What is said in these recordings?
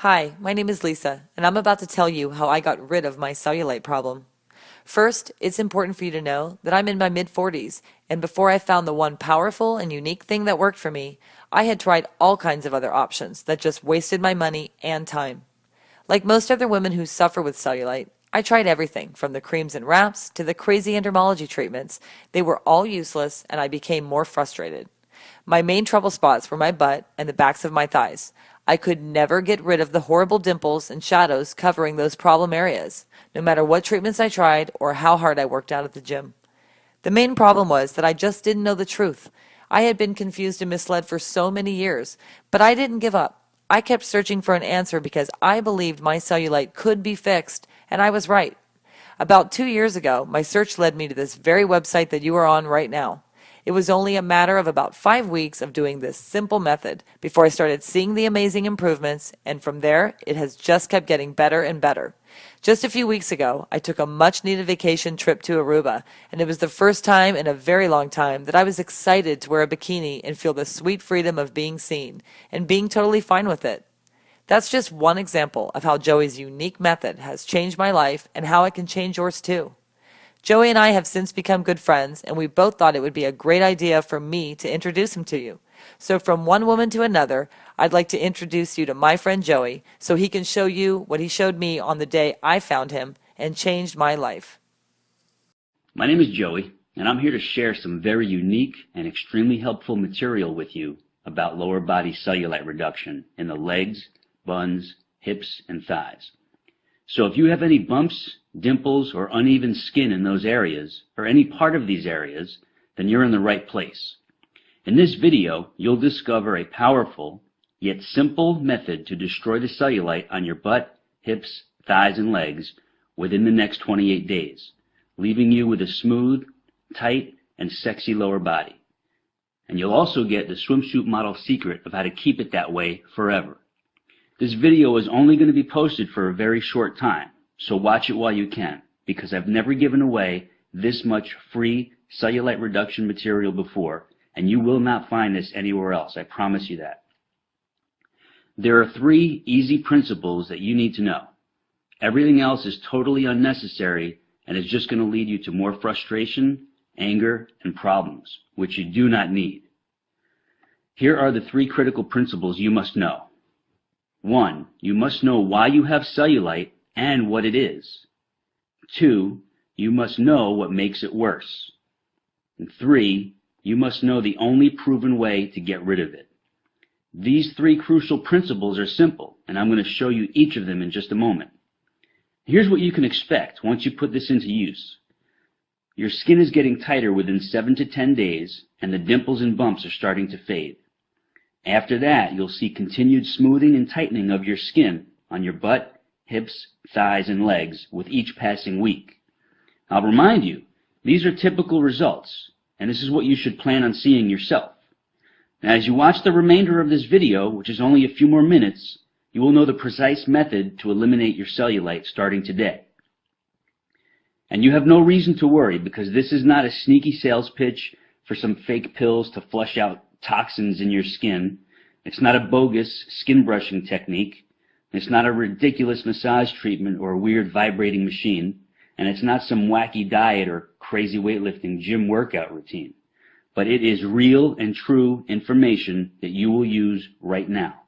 Hi, my name is Lisa, and I'm about to tell you how I got rid of my cellulite problem. First, it's important for you to know that I'm in my mid-40s, and before I found the one powerful and unique thing that worked for me, I had tried all kinds of other options that just wasted my money and time. Like most other women who suffer with cellulite, I tried everything from the creams and wraps to the crazy endermology treatments. They were all useless, and I became more frustrated. My main trouble spots were my butt and the backs of my thighs. I could never get rid of the horrible dimples and shadows covering those problem areas, no matter what treatments I tried or how hard I worked out at the gym. The main problem was that I just didn't know the truth. I had been confused and misled for so many years, but I didn't give up. I kept searching for an answer because I believed my cellulite could be fixed, and I was right. About 2 years ago, my search led me to this very website that you are on right now. It was only a matter of about 5 weeks of doing this simple method before I started seeing the amazing improvements, and from there, it has just kept getting better and better. Just a few weeks ago, I took a much needed vacation trip to Aruba, and it was the first time in a very long time that I was excited to wear a bikini and feel the sweet freedom of being seen, and being totally fine with it. That's just one example of how Joey's unique method has changed my life and how it can change yours too. Joey and I have since become good friends, and we both thought it would be a great idea for me to introduce him to you. So from one woman to another, I'd like to introduce you to my friend Joey so he can show you what he showed me on the day I found him and changed my life. My name is Joey, and I'm here to share some very unique and extremely helpful material with you about lower body cellulite reduction in the legs, buns, hips, and thighs. So if you have any bumps, dimples, or uneven skin in those areas, or any part of these areas, then you're in the right place. In this video, you'll discover a powerful, yet simple method to destroy the cellulite on your butt, hips, thighs, and legs within the next 28 days, leaving you with a smooth, tight, and sexy lower body. And you'll also get the swimsuit model secret of how to keep it that way forever. This video is only going to be posted for a very short time, so watch it while you can, because I've never given away this much free cellulite reduction material before, and you will not find this anywhere else, I promise you that. There are 3 easy principles that you need to know. Everything else is totally unnecessary and is just going to lead you to more frustration, anger, and problems, which you do not need. Here are the 3 critical principles you must know. 1. You must know why you have cellulite and what it is. 2. You must know what makes it worse. And 3. You must know the only proven way to get rid of it. These 3 crucial principles are simple, and I'm going to show you each of them in just a moment. Here's what you can expect once you put this into use. Your skin is getting tighter within 7 to 10 days, and the dimples and bumps are starting to fade. After that, you'll see continued smoothing and tightening of your skin on your butt, hips, thighs, and legs with each passing week. I'll remind you, these are typical results, and this is what you should plan on seeing yourself. Now, as you watch the remainder of this video, which is only a few more minutes, you will know the precise method to eliminate your cellulite starting today. And you have no reason to worry, because this is not a sneaky sales pitch for some fake pills to flush out toxins in your skin. It's not a bogus skin brushing technique. It's not a ridiculous massage treatment or a weird vibrating machine. And it's not some wacky diet or crazy weightlifting gym workout routine. But it is real and true information that you will use right now.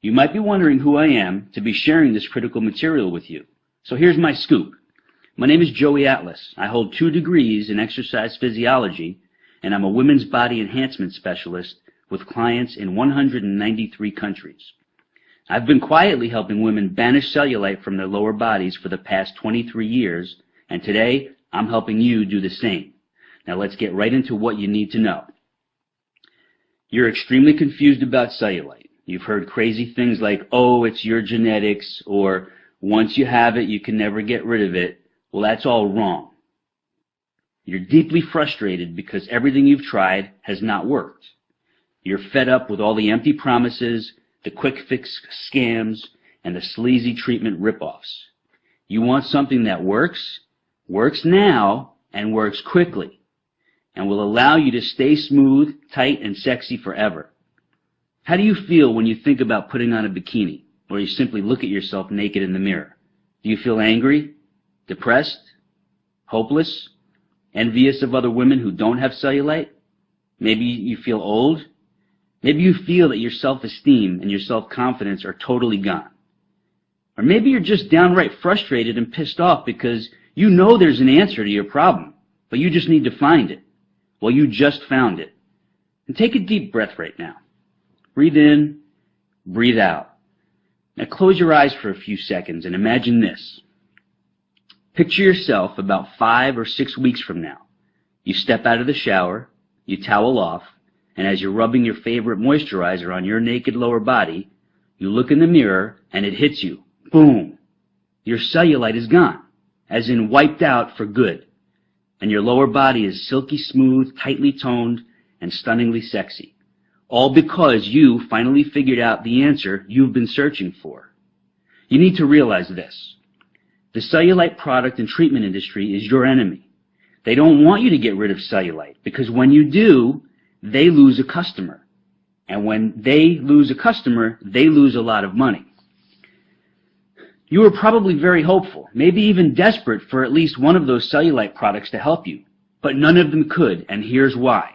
You might be wondering who I am to be sharing this critical material with you. So here's my scoop. My name is Joey Atlas. I hold 2 degrees in exercise physiology, and I'm a women's body enhancement specialist with clients in 193 countries. I've been quietly helping women banish cellulite from their lower bodies for the past 23 years, and today I'm helping you do the same. Now let's get right into what you need to know. You're extremely confused about cellulite. You've heard crazy things like, oh, it's your genetics, or once you have it, you can never get rid of it. Well, that's all wrong. You're deeply frustrated because everything you've tried has not worked. You're fed up with all the empty promises, the quick fix scams, and the sleazy treatment ripoffs. You want something that works now, and works quickly, and will allow you to stay smooth, tight, and sexy forever. How do you feel when you think about putting on a bikini? or you simply look at yourself naked in the mirror? Do you feel angry, depressed, hopeless, envious of other women who don't have cellulite? Maybe you feel old. Maybe you feel that your self-esteem and your self-confidence are totally gone. Or maybe you're just downright frustrated and pissed off because you know there's an answer to your problem, but you just need to find it. Well, you just found it. And take a deep breath right now. Breathe in, breathe out. Now close your eyes for a few seconds and imagine this. Picture yourself about 5 or 6 weeks from now. You step out of the shower, you towel off, and as you're rubbing your favorite moisturizer on your naked lower body, you look in the mirror and it hits you. Boom! Your cellulite is gone, as in wiped out for good. And your lower body is silky smooth, tightly toned, and stunningly sexy. All because you finally figured out the answer you've been searching for. You need to realize this. The cellulite product and treatment industry is your enemy. They don't want you to get rid of cellulite because when you do, they lose a customer. And when they lose a customer, they lose a lot of money. You were probably very hopeful, maybe even desperate for at least one of those cellulite products to help you, but none of them could, and here's why.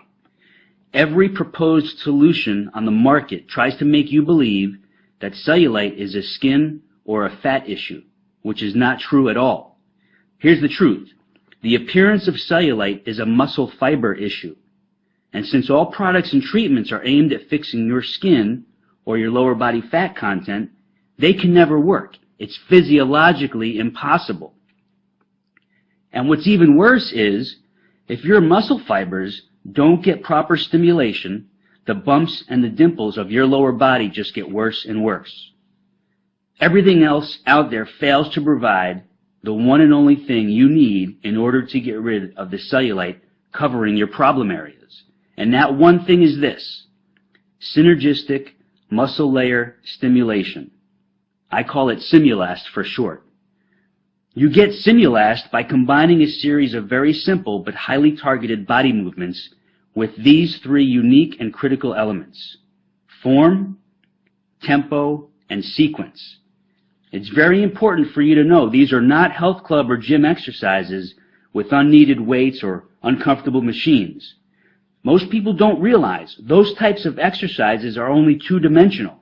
Every proposed solution on the market tries to make you believe that cellulite is a skin or a fat issue, which is not true at all. Here's the truth. The appearance of cellulite is a muscle fiber issue. And since all products and treatments are aimed at fixing your skin or your lower body fat content, they can never work. It's physiologically impossible. And what's even worse is, if your muscle fibers don't get proper stimulation, the bumps and the dimples of your lower body just get worse and worse. Everything else out there fails to provide the one and only thing you need in order to get rid of the cellulite covering your problem areas. And that one thing is this: synergistic muscle layer stimulation. I call it Simulast for short. You get Simulast by combining a series of very simple but highly targeted body movements with these 3 unique and critical elements: form, tempo, and sequence. It's very important for you to know these are not health club or gym exercises with unneeded weights or uncomfortable machines. Most people don't realize those types of exercises are only 2-dimensional,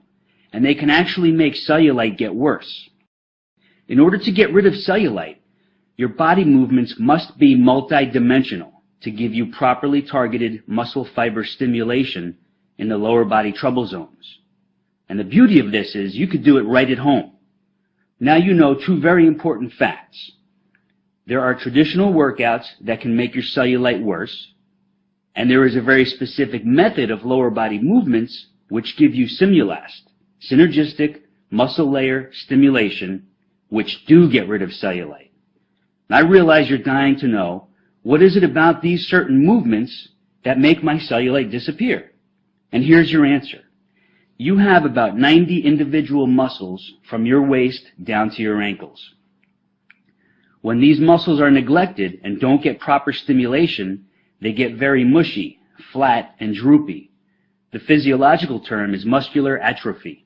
and they can actually make cellulite get worse. In order to get rid of cellulite, your body movements must be multidimensional to give you properly targeted muscle fiber stimulation in the lower body trouble zones. And the beauty of this is you could do it right at home. Now you know 2 very important facts. There are traditional workouts that can make your cellulite worse, and there is a very specific method of lower body movements which give you Simulast, synergistic muscle layer stimulation, which do get rid of cellulite. And I realize you're dying to know, what is it about these certain movements that make my cellulite disappear? And here's your answer. You have about 90 individual muscles from your waist down to your ankles. When these muscles are neglected and don't get proper stimulation, they get very mushy, flat, and droopy. The physiological term is muscular atrophy.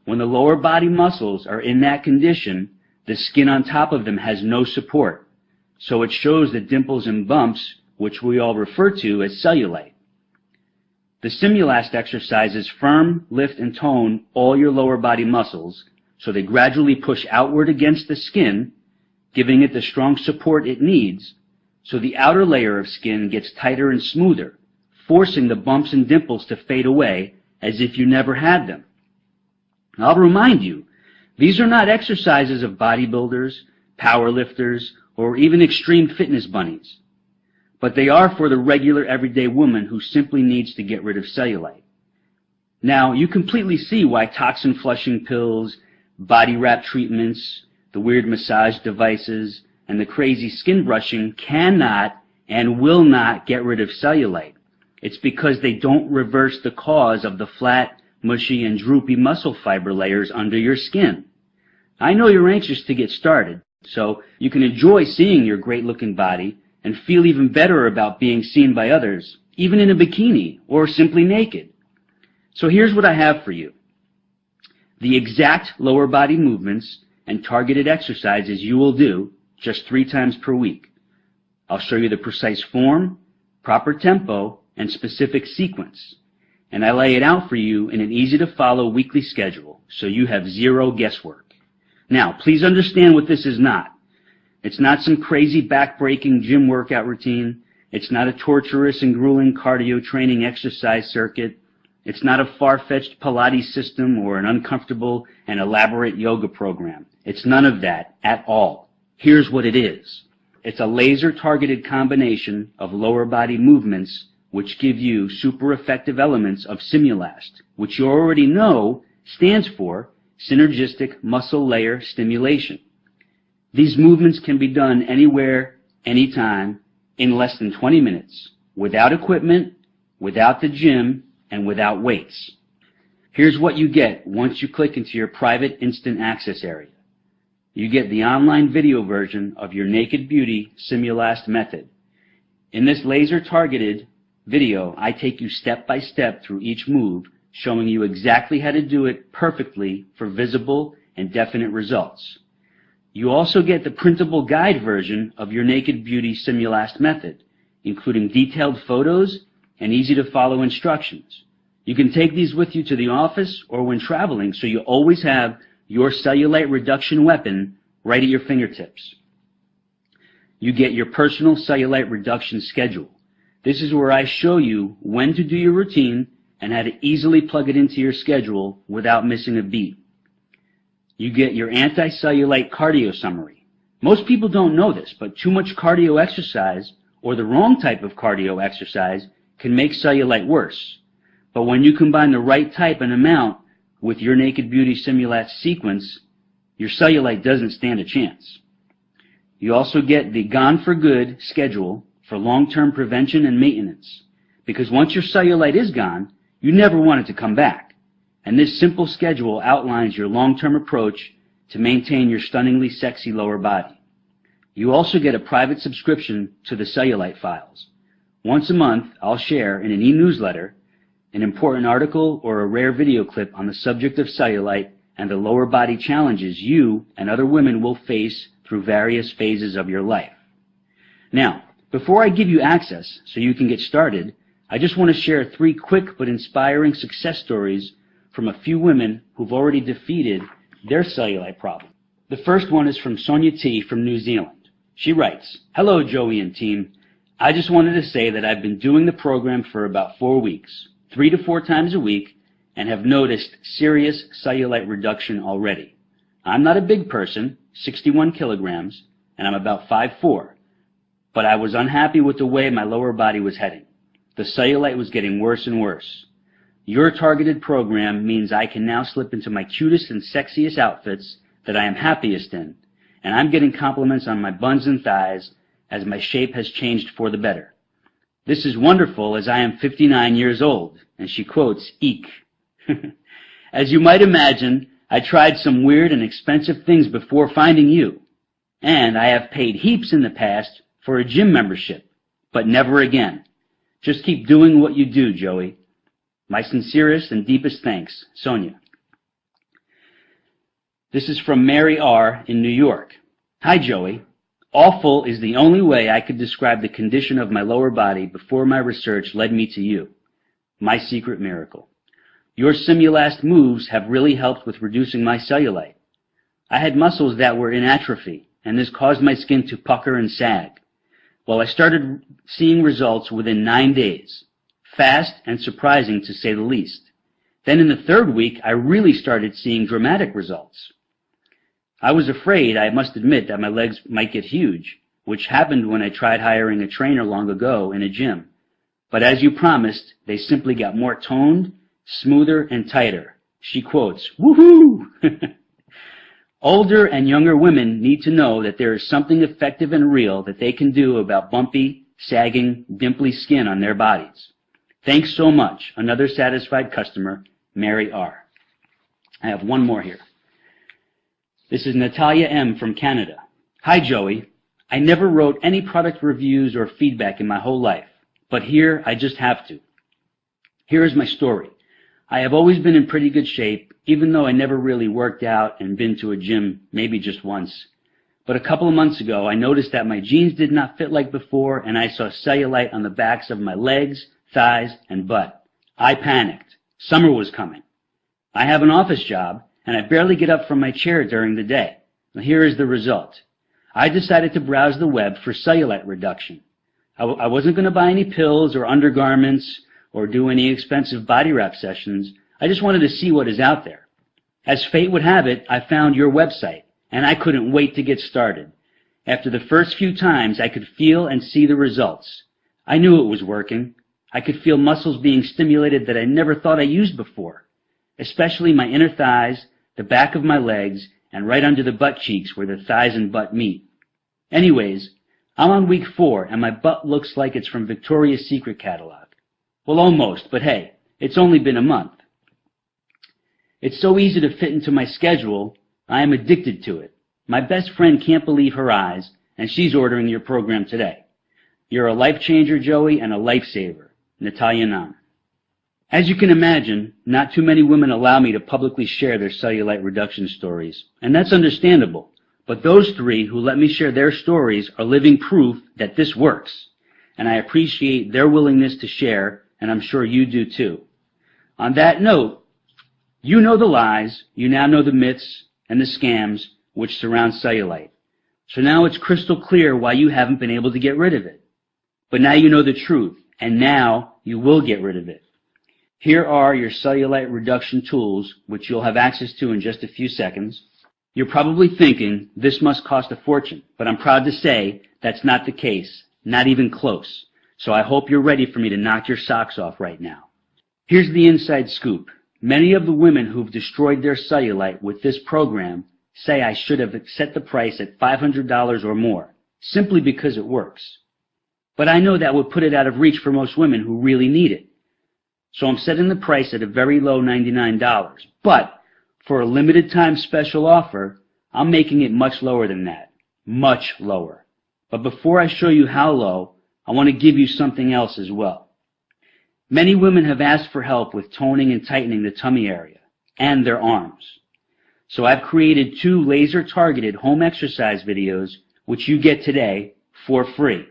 When the lower body muscles are in that condition, the skin on top of them has no support, so it shows the dimples and bumps, which we all refer to as cellulite. The Simulast exercises firm, lift, and tone all your lower body muscles, so they gradually push outward against the skin, giving it the strong support it needs, so the outer layer of skin gets tighter and smoother, forcing the bumps and dimples to fade away as if you never had them. I'll remind you, these are not exercises of bodybuilders, powerlifters, or even extreme fitness bunnies, but they are for the regular everyday woman who simply needs to get rid of cellulite. Now, you completely see why toxin flushing pills, body wrap treatments, the weird massage devices, and the crazy skin brushing cannot and will not get rid of cellulite. It's because they don't reverse the cause of the flat, mushy, and droopy muscle fiber layers under your skin. I know you're anxious to get started, so you can enjoy seeing your great-looking body and feel even better about being seen by others, even in a bikini or simply naked. So here's what I have for you. the exact lower body movements and targeted exercises you will do just 3 times per week. I'll show you the precise form, proper tempo, and specific sequence. And I lay it out for you in an easy-to-follow weekly schedule, so you have zero guesswork. Now, please understand what this is not. It's not some crazy back-breaking gym workout routine. It's not a torturous and grueling cardio training exercise circuit. It's not a far-fetched Pilates system or an uncomfortable and elaborate yoga program. It's none of that at all. Here's what it is. It's a laser-targeted combination of lower body movements which give you super effective elements of Simulast, which you already know stands for Synergistic Muscle Layer Stimulation. These movements can be done anywhere, anytime, in less than 20 minutes, without equipment, without the gym, and without weights. Here's what you get once you click into your private instant access area. You get the online video version of your Naked Beauty Simulast method. In this laser-targeted video, I take you step by step through each move, showing you exactly how to do it perfectly for visible and definite results. You also get the printable guide version of your Naked Beauty Simulast method, including detailed photos and easy-to-follow instructions. You can take these with you to the office or when traveling, so you always have your cellulite reduction weapon right at your fingertips. You get your personal cellulite reduction schedule. This is where I show you when to do your routine and how to easily plug it into your schedule without missing a beat. You get your anti-cellulite cardio summary. Most people don't know this, but too much cardio exercise or the wrong type of cardio exercise can make cellulite worse. But when you combine the right type and amount with your Naked Beauty Simulast sequence, your cellulite doesn't stand a chance. You also get the Gone for Good schedule for long-term prevention and maintenance, because once your cellulite is gone, you never want it to come back. And this simple schedule outlines your long-term approach to maintain your stunningly sexy lower body. You also get a private subscription to the cellulite files. Once a month, I'll share in an e-newsletter an important article or a rare video clip on the subject of cellulite and the lower body challenges you and other women will face through various phases of your life. Now, before I give you access so you can get started, I just want to share 3 quick but inspiring success stories from a few women who've already defeated their cellulite problem. The first one is from Sonia T. from New Zealand. She writes, "Hello, Joey and team. I just wanted to say that I've been doing the program for about 4 weeks, 3 to 4 times a week, and have noticed serious cellulite reduction already. I'm not a big person, 61 kilograms, and I'm about 5'4", but I was unhappy with the way my lower body was heading. The cellulite was getting worse and worse. Your targeted program means I can now slip into my cutest and sexiest outfits that I am happiest in, and I'm getting compliments on my buns and thighs as my shape has changed for the better. This is wonderful as I am 59 years old," and she quotes, "Eek." "As you might imagine, I tried some weird and expensive things before finding you, and I have paid heaps in the past for a gym membership, but never again. Just keep doing what you do, Joey. My sincerest and deepest thanks, Sonia." This is from Mary R. in New York. "Hi, Joey. Awful is the only way I could describe the condition of my lower body before my research led me to you. My secret miracle. Your Simulast moves have really helped with reducing my cellulite. I had muscles that were in atrophy, and this caused my skin to pucker and sag. Well, I started seeing results within 9 days. Fast and surprising, to say the least. Then in the 3rd week, I really started seeing dramatic results. I was afraid, I must admit, that my legs might get huge, which happened when I tried hiring a trainer long ago in a gym. But as you promised, they simply got more toned, smoother, and tighter." She quotes, "Woohoo!" Older and younger women need to know that there is something effective and real that they can do about bumpy, sagging, dimply skin on their bodies. Thanks so much. Another satisfied customer, Mary R. I have one more here. This is Natalia M. from Canada. "Hi, Joey. I never wrote any product reviews or feedback in my whole life, but here I just have to. Here is my story. I have always been in pretty good shape, even though I never really worked out and been to a gym maybe just once. But a couple of months ago, I noticed that my jeans did not fit like before, and I saw cellulite on the backs of my legs, thighs, and butt. I panicked. Summer was coming. I have an office job, and I barely get up from my chair during the day. Now, here is the result. I decided to browse the web for cellulite reduction. I wasn't going to buy any pills or undergarments or do any expensive body wrap sessions. I just wanted to see what is out there. As fate would have it, I found your website, and I couldn't wait to get started. After the first few times, I could feel and see the results. I knew it was working. I could feel muscles being stimulated that I never thought I used before, especially my inner thighs, the back of my legs, and right under the butt cheeks where the thighs and butt meet. Anyways, I'm on week 4, and my butt looks like it's from Victoria's Secret catalog. Well, almost, but hey, it's only been a month. It's so easy to fit into my schedule, I am addicted to it. My best friend can't believe her eyes, and she's ordering your program today. You're a life changer, Joey, and a lifesaver. Natalia Nam. As you can imagine, not too many women allow me to publicly share their cellulite reduction stories, and that's understandable. But those 3 who let me share their stories are living proof that this works, and I appreciate their willingness to share, and I'm sure you do too. On that note, you know the lies, you now know the myths and the scams which surround cellulite. So now it's crystal clear why you haven't been able to get rid of it. But now you know the truth, and now you will get rid of it. Here are your cellulite reduction tools, which you'll have access to in just a few seconds. You're probably thinking, this must cost a fortune, but I'm proud to say that's not the case, not even close. So I hope you're ready for me to knock your socks off right now. Here's the inside scoop. Many of the women who've destroyed their cellulite with this program say I should have set the price at $500 or more, simply because it works. But I know that would put it out of reach for most women who really need it. So I'm setting the price at a very low $99. But for a limited time special offer, I'm making it much lower than that. Much lower. But before I show you how low, I want to give you something else as well. Many women have asked for help with toning and tightening the tummy area and their arms. So I've created 2 laser-targeted home exercise videos which you get today for free.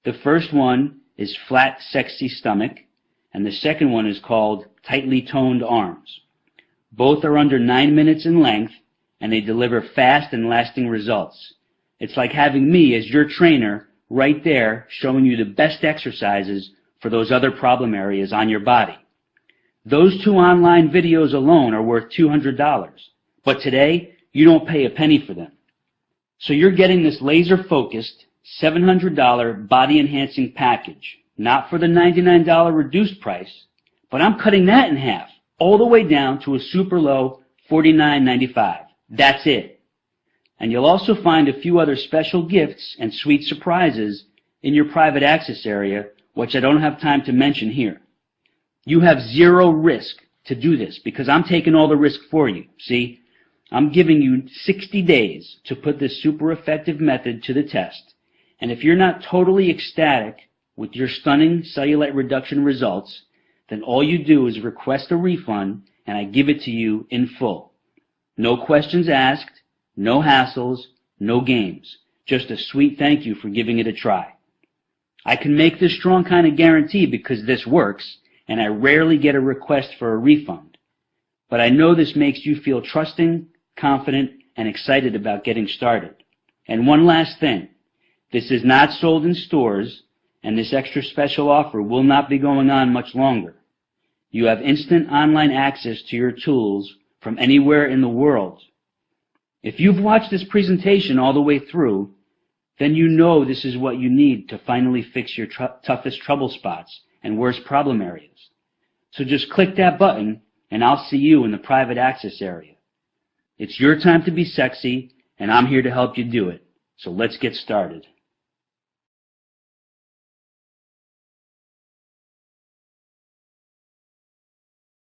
The first one is Flat, Sexy Stomach, and the second one is called Tightly Toned Arms. Both are under 9 minutes in length, and they deliver fast and lasting results. It's like having me as your trainer right there showing you the best exercises for those other problem areas on your body. Those 2 online videos alone are worth $200, but today you don't pay a penny for them. So you're getting this laser-focused $700 body-enhancing package, not for the $99 reduced price, but I'm cutting that in half, all the way down to a super low $49.95. That's it. And you'll also find a few other special gifts and sweet surprises in your private access area, which I don't have time to mention here. You have 0 risk to do this because I'm taking all the risk for you. See, I'm giving you 60 days to put this super effective method to the test. And if you're not totally ecstatic with your stunning cellulite reduction results, then all you do is request a refund and I give it to you in full. No questions asked, no hassles, no games. Just a sweet thank you for giving it a try. I can make this strong kind of guarantee because this works, and I rarely get a request for a refund. But I know this makes you feel trusting, confident, and excited about getting started. And one last thing. This is not sold in stores, and this extra special offer will not be going on much longer. You have instant online access to your tools from anywhere in the world. If you've watched this presentation all the way through, then you know this is what you need to finally fix your toughest trouble spots and worst problem areas. So just click that button and I'll see you in the private access area. It's your time to be sexy and I'm here to help you do it. So let's get started.